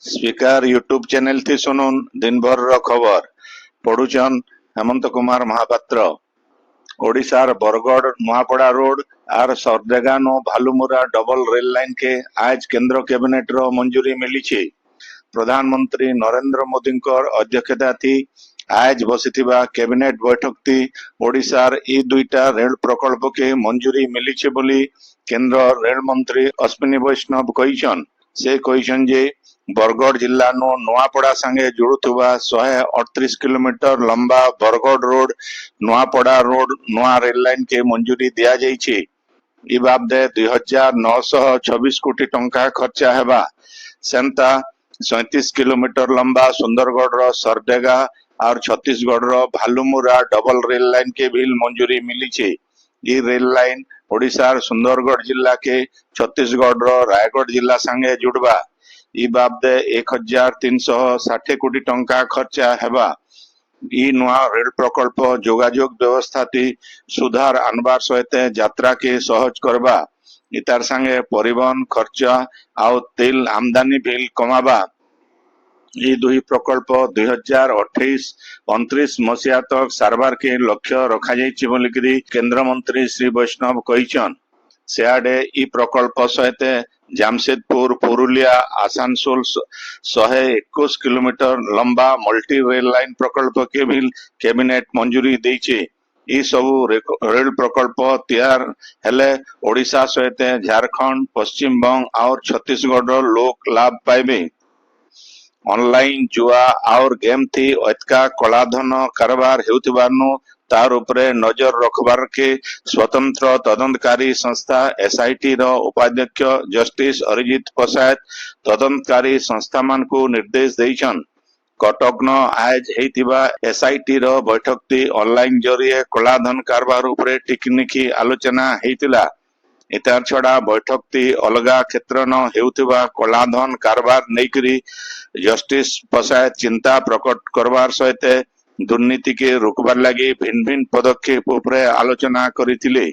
Speaker YouTube channel थी सुनुन दिन भर रो खबर पढ़ुचन हेमंत कुमार महापात्र। ओडिशार बरगढ़ नुआपड़ा रोड आर सरडेगा नो भालुमुरा डबल रेल लाइन के आज केंद्र कैबिनेट रो मंजूरी मिली छे। प्रधानमंत्री नरेंद्र मोदी अध्यक्षता थी आज बसिथिबा कैबिनेट बैठक थी ओडिशार ई दुईटा रेल प्रकल्प के मंजूरी मिली छे बोली केंद्र रेल मंत्री अश्विनी वैष्णव कहिछन। से कहिछन जे बरगढ़ जिला नो नुआपड़ा संगे जोड़ुथुबा 138 किलोमीटर लंबा बरगढ़ रोड नुआपड़ा रोड नुआ रेल लाइन के मंजूरी दिया जाई छे। ई बाबदे 2926 कोटी टंका खर्चा हेबा। सेंता 37 किलोमीटर लंबा सुंदरगढ़ रो सरडेगा और छत्तीसगढ़ रो भालुमुरा डबल रेल लाइन के भी मंजूरी मिली छे। ये रेल लाइन ओडिशार सुंदरगढ़ जिला के छत्तीसगढ़ रो रायगढ़ जिला संगे जुड़बा। ई बाबदे 1360 कोटी टंका खर्चा हेबा। ई नुआ रेल प्रकल्प जोगाजोग व्यवस्था थी सुधार आनबार सहित यात्रा के सहज करबा। इतार संगे परिवहन खर्चा आउ तेल आमदानी बिल कमाबा। ये दुई प्रकल्प 2028-29 मसीहा तक सारबार के लक्ष्य रखा जाइछि बोलिकरी केंद्र मंत्री श्री वैष्णव कहिछन। सियाडे ई प्रकल्प सहित जामशेदपुर पुरुलिया आसानसोल 121 किलोमीटर लंबा मल्टी रेल लाइन प्रकल्प के भी कैबिनेट मंजूरी देइछे। ई सबु रेल प्रकल्प तैयार हेले ओडिशा सहित झारखंड पश्चिम बंग और छत्तीसगढ़ लोक लाभ पाइबे। ऑनलाइन जुआ और गेम थी अतका कलाधन कारबार हेउथिबारनु तार उपरे नजर रखबार के स्वतंत्र तदंतकारी संस्था एसआईटी रो उपाध्यक्ष जस्टिस अरिजित प्रसाद तदंतकारी संस्था मान को निर्देश देइछन। कटक न आज हेतिबा एसआईटी रो बैठक थी ऑनलाइन जरिए कलाधन कारबार उपरे टिकनिकी आलोचना हेतिला। इतार छड़ा बैठक थी अलगा क्षेत्र न हेउथिबा कलाधन कारबार नैकरी जस्टिस प्रसाद चिंता प्रकट करबार सहित दुर्नीति के रोकबार लगी भिन्न भिन्न पदक्षेप उपरे आलोचना करिथिले।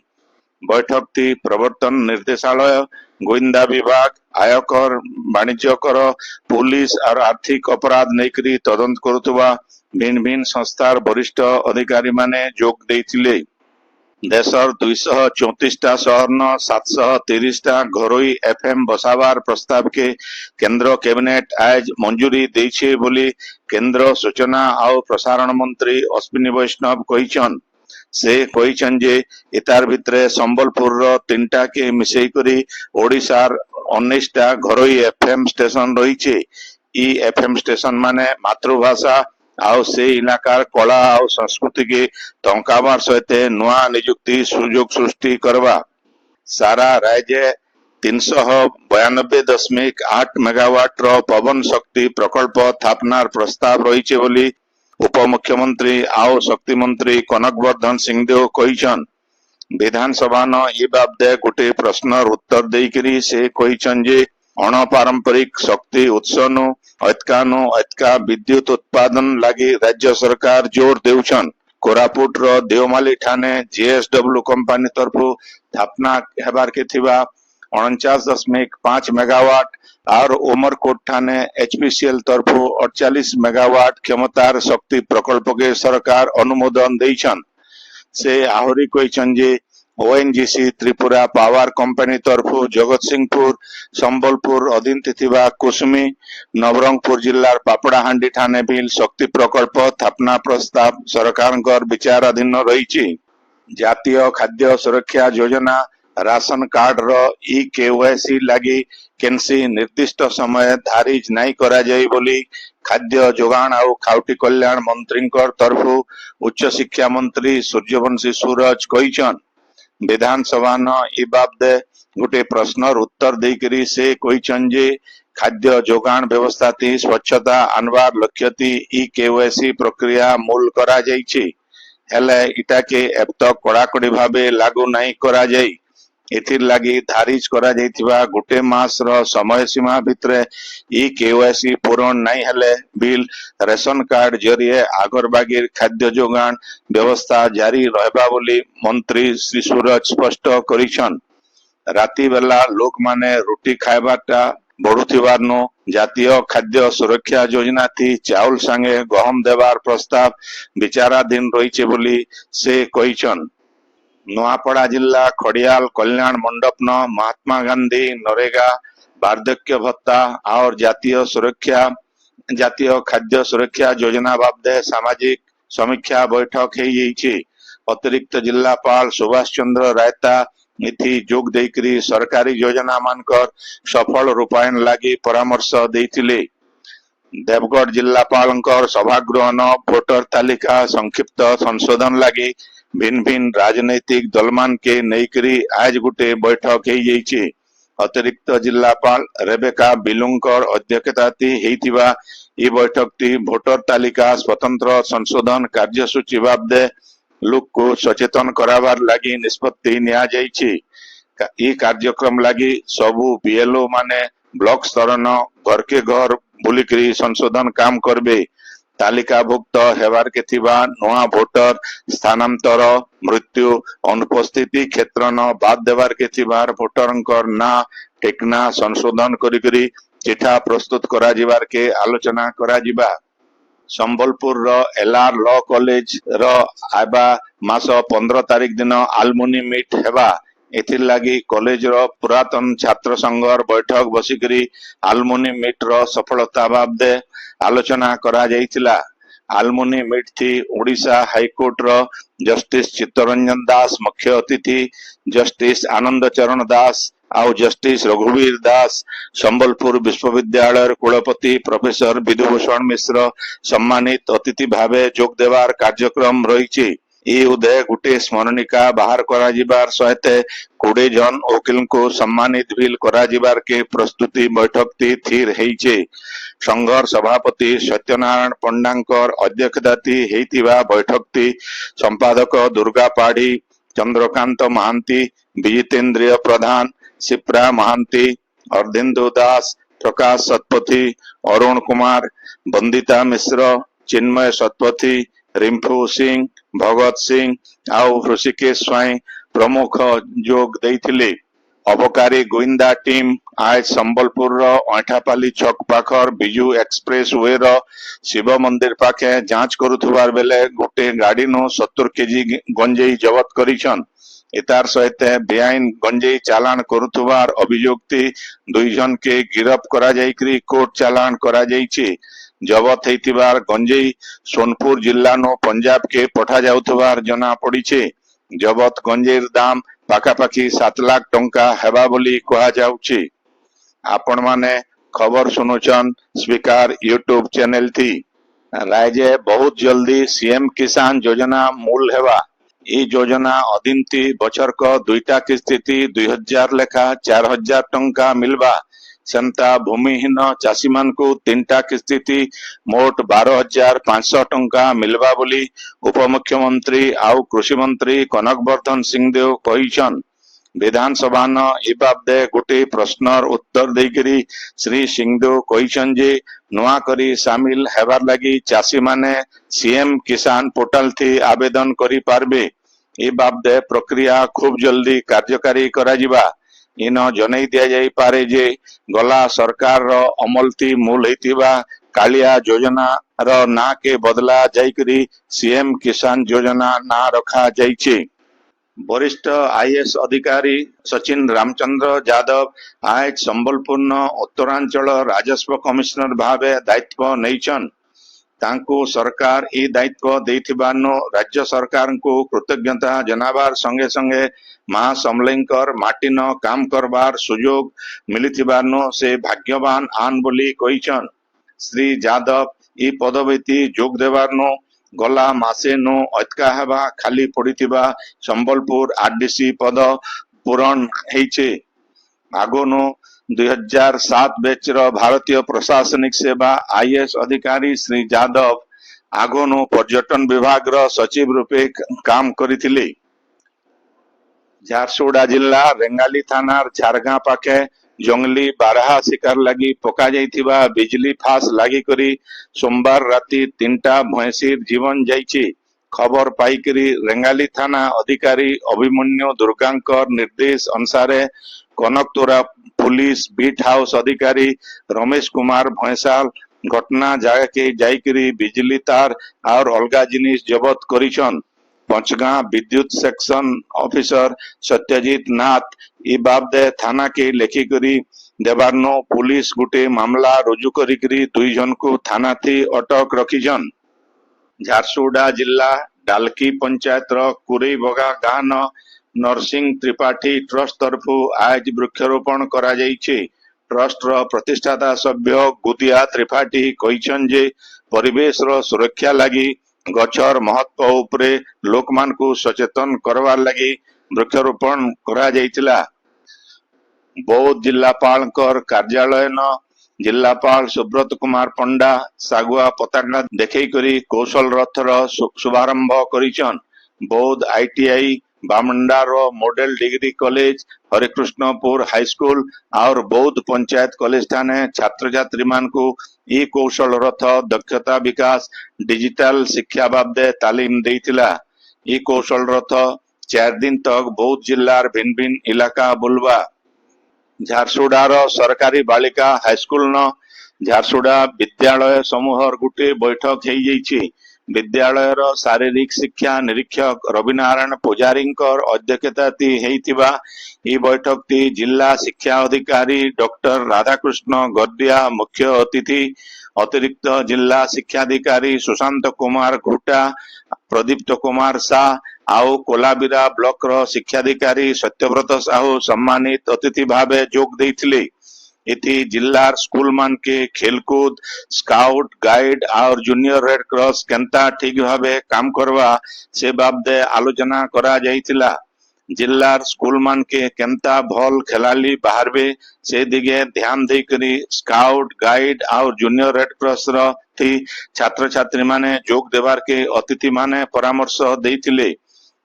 बैठक थी प्रवर्तन निर्देशालय गोविंदा विभाग आयकर वाणिज्य कर पुलिस और आर्थिक अपराध नैकरी तदंत करुवा भिन्न भिन्न संस्थार वरिष्ठ अधिकारी माने जोग देइथिले। देशर 234टा शहर न 730टा घरोई एफएम बसावार प्रस्ताव के केंद्र कैबिनेट आज मंजूरी देइछे बोली केंद्र सूचना और प्रसारण मंत्री अश्विनी वैष्णव कहिछन। से कहिछन जे इतार भितरे संबलपुर रो 3टा के मिसेई करी ओडिशार 19टा घरोई एफएम स्टेशन रहिछे। ई एफएम स्टेशन माने मातृभाषा आउ से इलाकार कला और संस्कृति के टंकाबार सहित नुआ नियुक्ति सुजोग सृष्टि करवा। सारा राज्य 392.8 मेगावाट रो पवन शक्ति प्रकल्प स्थापनार प्रस्ताव रही बोली उपमुख्यमंत्री आउ शक्ति मंत्री कनकवर्धन सिंहदेव कहिछन। विधानसभा न ई बाबदे गोटे प्रश्नर उत्तर देइकरी से कहिछन जे अणपारंपरिक शक्ति उत्स नु अतका विद्युत उत्पादन लगी राज्य सरकार जोर देउछन। कोरापुट रो देवमाली ठाने जेएसडब्ल्यू कंपनी तरफु स्थापना हेबार के थिबा 49.5 मेगावाट और उमरकोट ठाने एचपीसीएल तरफु 48 मेगावाट क्षमतार शक्ति प्रकल्प के सरकार अनुमोदन देइछन। से आहुरी कहिछन जे ओएनजीसी त्रिपुरा पावर कंपनी तरफु जगतसिंहपुर संबलपुर अधीन थिबा कुसुमी नवरंगपुर जिल्लार पापड़ाहांडी ठाने भी शक्ति प्रकल्प स्थापना प्रस्ताव सरकार विचाराधीन रही। जातीय खाद्य सुरक्षा योजना राशन कार्ड रो ई केवाईसी लगी केनसी निर्दिष्ट समय धारिज नहीं करा जाई बोली खाद्य जोगान और खाउटी कल्याण मंत्री तरफु उच्च शिक्षा मंत्री सूर्यवंशी सूरज कहिछन। विधानसभा न ई बाबदे गोटे प्रश्नर उत्तर देकरी से कहिछन जे खाद्य जोगान व्यवस्था थी स्वच्छता आनबार लक्ष्य थी ई केवाईसी प्रक्रिया मूल करा जाइछि। हेले इटा के अब तक कड़ाकड़ी भावे लागू नहीं करा जाई। एथिर लागी धारिज करा जाइथिबा गोटे मास रो समय सीमा भितरे ई केवाईसी पूरण नहीं हेले बिल रेशन कार्ड जरिए आगरबागीर खाद्य जोगान व्यवस्था जारी रहबा बोली मंत्री श्री सूरज स्पष्ट करिछन। राति बेला लोक माने रोटी खाइबाटा बढ़ुथिबारनु जातीय खाद्य सुरक्षा योजना थी चाउल संगे गहम देवार प्रस्ताव विचाराधीन रही बोली से कहिछन। नुआपड़ा जिला खड़ियाल कल्याण मंडप न महात्मा गांधी नरेगा वार्धक्य भत्ता और जातीय खाद्य सुरक्षा योजना बाबदे सामाजिक समीक्षा बैठक हो। अतिरिक्त जिलापाल सुभाष चंद्र रायता इथि जोग देकरी सरकारी योजना मानकर सफल रूपायन लगी परामर्श देथिले। देवगढ़ जिलापाल सभागृह न भोटर तालिका संक्षिप्त संशोधन लगी भिन्न भिन्न राजनैतिक दलमान के नईकरी आज गुटे बैठक हो। अतिरिक्त जिलापाल रेबेका बिलुंकर अध्यक्षताती हेतिबा ई बैठकटी भोटर तालिका स्वतंत्र संशोधन कार्यसूची बाबदे लोक को सचेतन कराबार लगी निष्पत्ति निया जाइछि। ई कार्यक्रम लगी सबु बीएलओ माने ब्लॉक स्तर न घर के घर बुलिकरी संशोधन काम करबे। तालिकाभुक्त हेबार के थिबा नुआ भोटर स्थानांतर मृत्यु अनुपस्थिति क्षेत्र न बाद देवार के थिबार भोटरंकर ना टेकना संशोधन करी चिठा प्रस्तुत करा जिबार के आलोचना करा जिबा। संबलपुर रो एलआर लॉ कॉलेज रो आबा मास 15 तारीख दिन आलमुनी मीट हेबा। एथिर लागी कॉलेज रो पुरातन छात्र संघर बैठक बसिकरी आलमुनी मीट रो सफलता बाबदे आलोचना करा जाइतिला। आलमुनी मीट थी ओडिशा हाईकोर्ट रो जस्टिस चित्तरंजन दास मुख्य अतिथि, जस्टिस आनंद चरण दास आउ जस्टिस रघुवीर दास, संबलपुर विश्वविद्यालय कुलपति प्रोफेसर विधुभूषण मिश्र सम्मानित अतिथि भावे जोग देवार कार्यक्रम रही। ई उदय गुटे स्मरणिका बाहर करा जिबार सहित 20 जन वकील को सम्मानित बिल करा जिबार के प्रस्तुति बैठक ती थीर हेइचे। संघर सभापति सत्यनारायण पंडांकर अध्यक्षताती हेइतिबा बैठक ती संपादक दुर्गा पाढ़ी, चंद्रकांत महांती, विजितेंद्रिय प्रधान, शिप्रा महांती, अर्धेन्दु दास, प्रकाश सतपथी, अरुण कुमार, बंदिता मिश्र, चिन्मय सतपथी, रिंफू सिंह, भगत सिंह आउ ऋषिकेश स्वाई प्रमुख जोग देइथिले। अबकारी गोइंदा टीम आज संबलपुर ऐठापाली छक पाखर बिजू एक्सप्रेस वे शिव मंदिर पाखे जांच करुथुबार बेले गोटे गाड़ी नु 70 केजी गंजेई जबत करिछन। इतार सहित बेआईन गंजेई चालान करुथुबार अभियोगती 2 जन के गिरफ्त करा जाइकरी कोर्ट चालान करा जाइछि। जबत हेतिबार गंजेई सोनपुर जिला नो पंजाब के पठा जाउथुबार जना पड़िछे। जबत गंजेईर दाम पाखापाखी 7 लाख टंका हेबा बोली कहा जाउछि। आपण माने खबर सुनुचन स्पीकर यूट्यूब चैनल थी। राज्य बहुत जल्दी सीएम किसान योजना मूल हेबा। ई योजना अधीन थी बचर को 2टा किस्ती 2000 लेखा 4000 टंका मिलबा। सेमता भूमिहीन चाषी मान को 3टा किस्ती मोट 12,500 टंका मिलबा बोली उपमुख्यमंत्री आउ कृषि मंत्री कनक वर्धन सिंहदेव कहिछन। विधानसभा न ए बाबदे गोटे प्रश्नर उत्तर देकरी श्री सिंहदेव कहिछन जे नुआ करी शामिल हेबार लगी चाषी माने सीएम किसान पोर्टल थी आवेदन करी पारबे। ए बाबदे प्रक्रिया खूब जल्दी कार्यकारी करा जिबा। इन जनै दिया जाई पारे जे गला सरकार रो अमल थी मूल हेतिबा कालिया योजना रो ना के बदला जाइकरी सीएम किसान योजना ना रखा जाइछे। वरिष्ठ आईएएस अधिकारी सचिन रामचंद्र यादव आज संबलपुर उत्तरांचल राजस्व कमिश्नर भावे दायित्व नैछन। तांको सरकार ई दायित्व देथिबानो राज्य सरकार को कृतज्ञता जनाबार संगे संगे महासमलेंकर माटी न काम करबार सुजोग मिलिथिबानो से भाग्यवान आन बोली कहिछन। श्री यादव ई पदवीति जोग देबानो गला मासे नो अटका हेबा खाली पड़िथिबा संबलपुर आरडीसी पद पूरण हेइछे। आगोनो 2007 बैच भारतीय प्रशासनिक सेवा आईएएस अधिकारी श्री यादव आगोनो पर्यटन विभाग रो सचिव रूपे काम करिथिले। झारसुगुड़ा जिला रेंगाली थानार झारगां पाखे जंगली बारहा शिकार लगी पका जाइथिबा बिजली फास लगी करी सोमवार राति 3टा भैंसीर जीवन जाइछि। खबर पाइकरी रेंगाली थाना अधिकारी अभिमन्यु दुर्गांकर निर्देश अनुसार कनकतोरा पुलिस बीट हाउस अधिकारी रमेश कुमार भैंसाल घटना जगह के जाइकरी बिजली तार और अलगा जिनिस जबत करिछन। पंचगां विद्युत सेक्शन ऑफिसर सत्यजीत नाथ ई बाबदे थाना के लेखिकरी देवारनो पुलिस गुटे मामला रुजु करिकरी 2 जन को थाना थी अटक रखिछन। झारसुगुड़ा जिला डालकी पंचायत कुरई बगा गाँ न नरसिंह त्रिपाठी ट्रस्ट तरफु आज वृक्षारोपण करा जाइछे। ट्रस्ट रो प्रतिष्ठाता सभ्य गुदिया त्रिपाठी कहिछन जे परिवेश रो सुरक्षा लगी गछर महत्व उपरे लोक मान को सचेतन करवार लगी वृक्षारोपण करा जाइतिला। बौद्ध जिलापाल कार्यालय न जिलापाल सुब्रत कुमार पंडा सागुआ पताका देखई करी कौशल रथर शुभारंभ करिछन। बौद्ध आईटीआई बामंडार model degree college Harikrishnapur high school और बौद्ध पंचायत कॉलेज ठाने छात्र छात्री मान को ई कौशल रथ दक्षता विकास डिजिटल शिक्षा बाबदे तालीम देइतिला। ई कौशल रथ 4 दिन तक बौद्ध जिल्लार भिन्न भिन्न इलाका बुलवा। झारसुगुड़ार सरकारी बालिका हाईस्कूल न झारसुगुड़ा विद्यालय समूहर गुटे बैठक हो जाइछि। विद्यालय शारीरिक शिक्षा निरीक्षक रविनारायण पुजारी अध्यक्षता ई बैठक ती जिला शिक्षा अधिकारी डॉक्टर राधाकृष्ण गद्दिया मुख्य अतिथि अतिरिक्त जिला शिक्षाधिकारी सुशांत कुमार घुटा प्रदीप्त कुमार शाह आउ कोलाबिरा ब्लॉक रो शिक्षाधिकारी सत्यव्रत साहू सम्मानित अतिथि भावे जोग देइथिले। इति जिल्लार स्कूल मान के खेलकूद स्काउट गाइड और जूनियर रेड क्रॉस केंता ठीक भावे काम करवा से बाबदे आलोचना करा जाइतिला। जिल्लार स्कूल मान के केंता भल खेलाली बाहरबे से दिगे ध्यान दे करी स्काउट गाइड और जूनियर रेड क्रॉस रो थी छात्र छात्री माने जोग देवार के अतिथि माने परामर्श देइतिले।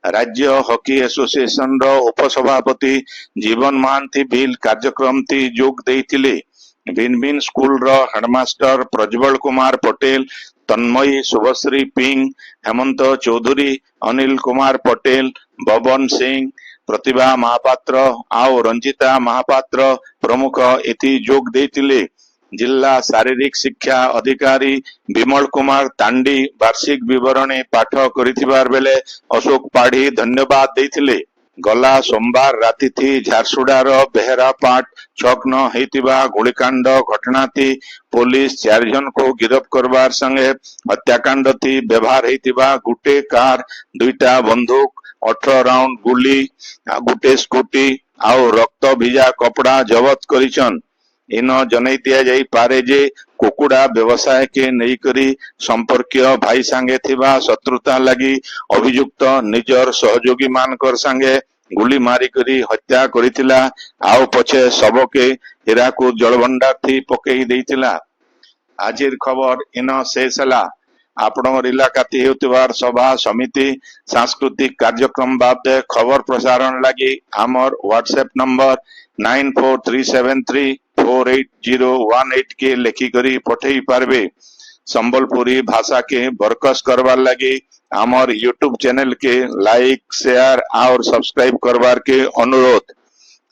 राज्य हॉकी एसोसिएशन रो उपसभापति जीवन महांती बिल कार्यक्रम थी जोग देइतिले। भिन्न भिन्न स्कूल रो हेडमास्टर प्रज्वल कुमार पटेल तन्मयी शुभश्री पिंग हेमंत चौधरी अनिल कुमार पटेल बबन सिंह प्रतिभा महापात्र आउ रंजिता महापात्र प्रमुख इति जोग देइतिले। जिला शारीरिक शिक्षा अधिकारी विमल कुमार तांडी वार्षिक विवरणी पाठ करिथिबार बेले अशोक पाढ़ी धन्यवाद देइथिले। गला सोमवार राति थी झारसुगुड़ार बेहरापाट छक न हेतिबा गोलीकांड घटना थी पुलिस 4 जन को गिरफ्त करवार संगे हत्याकांड थी व्यवहार हेतिबा गुटे कार 2टा बंदूक 18 राउंड गुली गुटे स्कूटी आउ रक्त भिजा कपड़ा जबत करिछन। इन जनै दिया जाई पारे जे कुकुड़ा व्यवसाय के नहीं करी संपर्कीय भाई सांगे थिबा शत्रुता लगी अभियुक्त निजर सहयोगी मानकर संगे गुली मारी करी हत्या करिथिला आउ पछे सब के हीराकुद जलभंडार थी पकई देइथिला। आजिर खबर इन शेष हला। आपणर इलाकाती हेउतिबार सभा समिति सांस्कृतिक कार्यक्रम बाबदे खबर प्रसारण लगी आमर व्हाट्सएप नंबर 9437348018 के लेखी करी पठेई पारबे। संबलपुरी भाषा के बरकस करवार लगी आमर यूट्यूब चैनल के लाइक शेयर और सब्सक्राइब करवार के अनुरोध।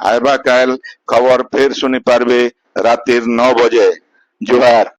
आइबा काल खबर फिर सुनी पारबे रातिर 9 बजे। जोहार।